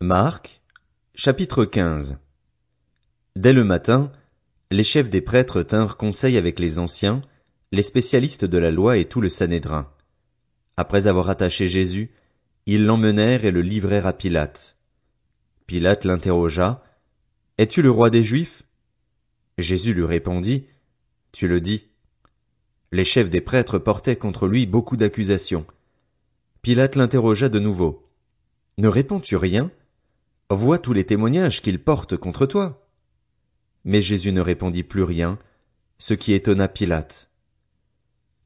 Marc, chapitre 15. Dès le matin, les chefs des prêtres tinrent conseil avec les anciens, les spécialistes de la loi et tout le Sanhédrin. Après avoir attaché Jésus, ils l'emmenèrent et le livrèrent à Pilate. Pilate l'interrogea. « Es-tu le roi des Juifs ?» Jésus lui répondit. « Tu le dis. » Les chefs des prêtres portaient contre lui beaucoup d'accusations. Pilate l'interrogea de nouveau. « Ne réponds-tu rien ? Vois tous les témoignages qu'il porte contre toi. » Mais Jésus ne répondit plus rien, ce qui étonna Pilate.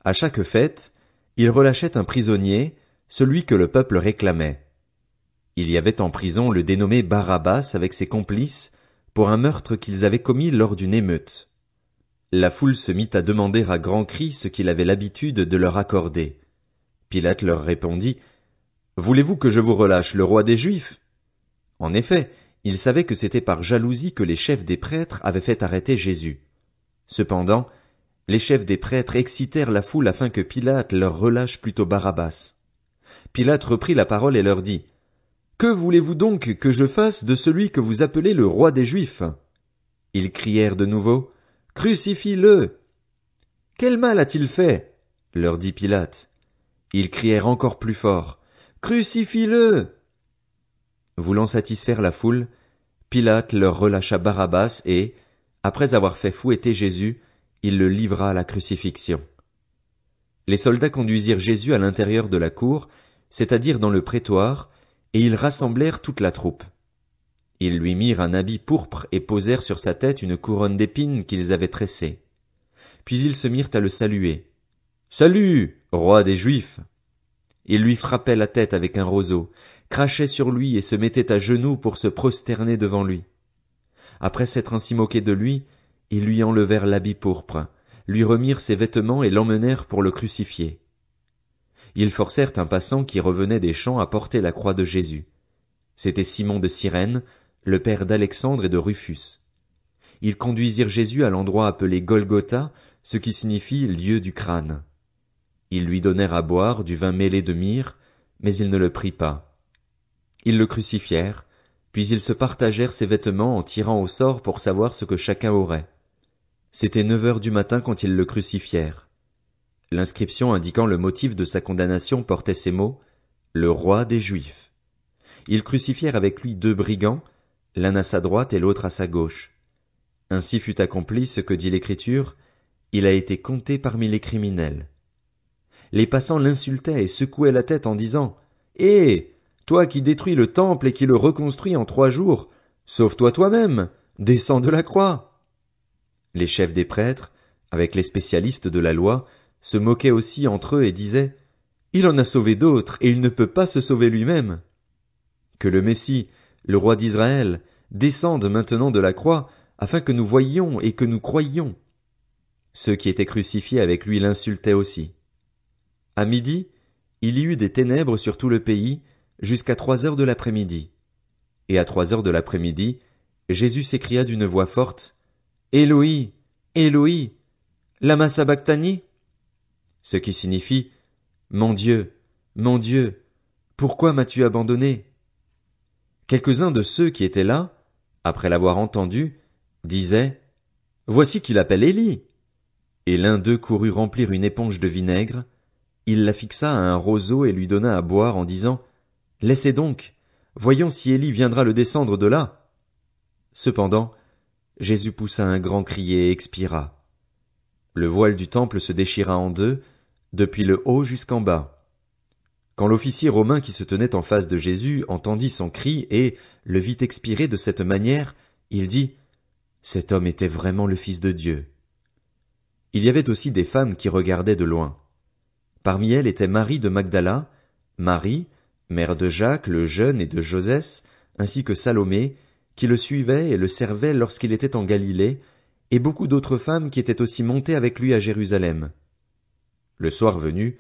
À chaque fête, il relâchait un prisonnier, celui que le peuple réclamait. Il y avait en prison le dénommé Barabbas avec ses complices pour un meurtre qu'ils avaient commis lors d'une émeute. La foule se mit à demander à grands cris ce qu'il avait l'habitude de leur accorder. Pilate leur répondit. « Voulez-vous que je vous relâche le roi des Juifs ?» En effet, il savait que c'était par jalousie que les chefs des prêtres avaient fait arrêter Jésus. Cependant, les chefs des prêtres excitèrent la foule afin que Pilate leur relâche plutôt Barabbas. Pilate reprit la parole et leur dit. « Que voulez-vous donc que je fasse de celui que vous appelez le roi des Juifs ?» Ils crièrent de nouveau. « Crucifie-le !»« Quel mal a-t-il fait ?» leur dit Pilate. Ils crièrent encore plus fort. « Crucifie-le !» Voulant satisfaire la foule, Pilate leur relâcha Barabbas et, après avoir fait fouetter Jésus, il le livra à la crucifixion. Les soldats conduisirent Jésus à l'intérieur de la cour, c'est-à-dire dans le prétoire, et ils rassemblèrent toute la troupe. Ils lui mirent un habit pourpre et posèrent sur sa tête une couronne d'épines qu'ils avaient tressée. Puis ils se mirent à le saluer. « Salut, roi des Juifs !» Ils lui frappaient la tête avec un roseau, crachaient sur lui et se mettaient à genoux pour se prosterner devant lui. Après s'être ainsi moqués de lui, ils lui enlevèrent l'habit pourpre, lui remirent ses vêtements et l'emmenèrent pour le crucifier. Ils forcèrent un passant qui revenait des champs à porter la croix de Jésus. C'était Simon de Cyrène, le père d'Alexandre et de Rufus. Ils conduisirent Jésus à l'endroit appelé Golgotha, ce qui signifie lieu du crâne. Ils lui donnèrent à boire du vin mêlé de myrrhe, mais il ne le prit pas. Ils le crucifièrent, puis ils se partagèrent ses vêtements en tirant au sort pour savoir ce que chacun aurait. C'était 9 heures du matin quand ils le crucifièrent. L'inscription indiquant le motif de sa condamnation portait ces mots, « Le roi des Juifs ». Ils crucifièrent avec lui 2 brigands, l'un à sa droite et l'autre à sa gauche. Ainsi fut accompli ce que dit l'Écriture, il a été compté parmi les criminels. Les passants l'insultaient et secouaient la tête en disant, « Hé, toi qui détruis le temple et qui le reconstruis en 3 jours, sauve-toi toi-même, descends de la croix. » Les chefs des prêtres, avec les spécialistes de la loi, se moquaient aussi entre eux et disaient, « Il en a sauvé d'autres et il ne peut pas se sauver lui-même. » Que le Messie, le roi d'Israël, descende maintenant de la croix, afin que nous voyions et que nous croyions. Ceux qui étaient crucifiés avec lui l'insultaient aussi. À midi, il y eut des ténèbres sur tout le pays, jusqu'à 3 heures de l'après-midi. Et à 3 heures de l'après-midi, Jésus s'écria d'une voix forte, « Éloi, Éloi, lama sabachthani » ce qui signifie, « Mon Dieu, pourquoi m'as-tu abandonné » Quelques-uns de ceux qui étaient là, après l'avoir entendu, disaient, « Voici qu'il appelle Élie » Et l'un d'eux courut remplir une éponge de vinaigre, il la fixa à un roseau et lui donna à boire en disant, « Laissez donc, voyons si Élie viendra le descendre de là. » Cependant, Jésus poussa un grand cri et expira. Le voile du temple se déchira en 2, depuis le haut jusqu'en bas. Quand l'officier romain qui se tenait en face de Jésus entendit son cri et le vit expirer de cette manière, il dit, « Cet homme était vraiment le Fils de Dieu. » Il y avait aussi des femmes qui regardaient de loin. Parmi elles était Marie de Magdala, Marie, mère de Jacques le jeune et de Josès, ainsi que Salomé, qui le suivait et le servait lorsqu'il était en Galilée, et beaucoup d'autres femmes qui étaient aussi montées avec lui à Jérusalem. Le soir venu,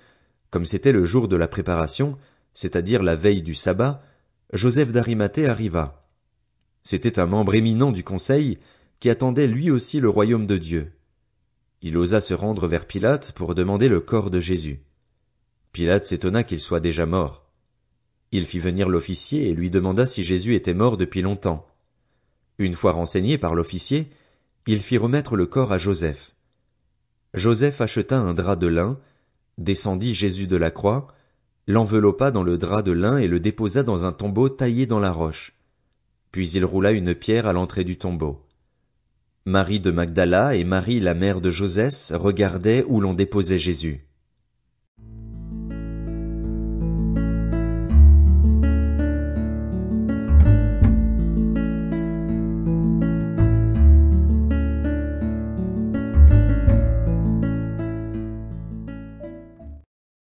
comme c'était le jour de la préparation, c'est-à-dire la veille du sabbat, Joseph d'Arimathée arriva. C'était un membre éminent du conseil qui attendait lui aussi le royaume de Dieu. Il osa se rendre vers Pilate pour demander le corps de Jésus. Pilate s'étonna qu'il soit déjà mort. Il fit venir l'officier et lui demanda si Jésus était mort depuis longtemps. Une fois renseigné par l'officier, il fit remettre le corps à Joseph. Joseph acheta un drap de lin, descendit Jésus de la croix, l'enveloppa dans le drap de lin et le déposa dans un tombeau taillé dans la roche. Puis il roula une pierre à l'entrée du tombeau. Marie de Magdala et Marie la mère de Joseph regardaient où l'on déposait Jésus.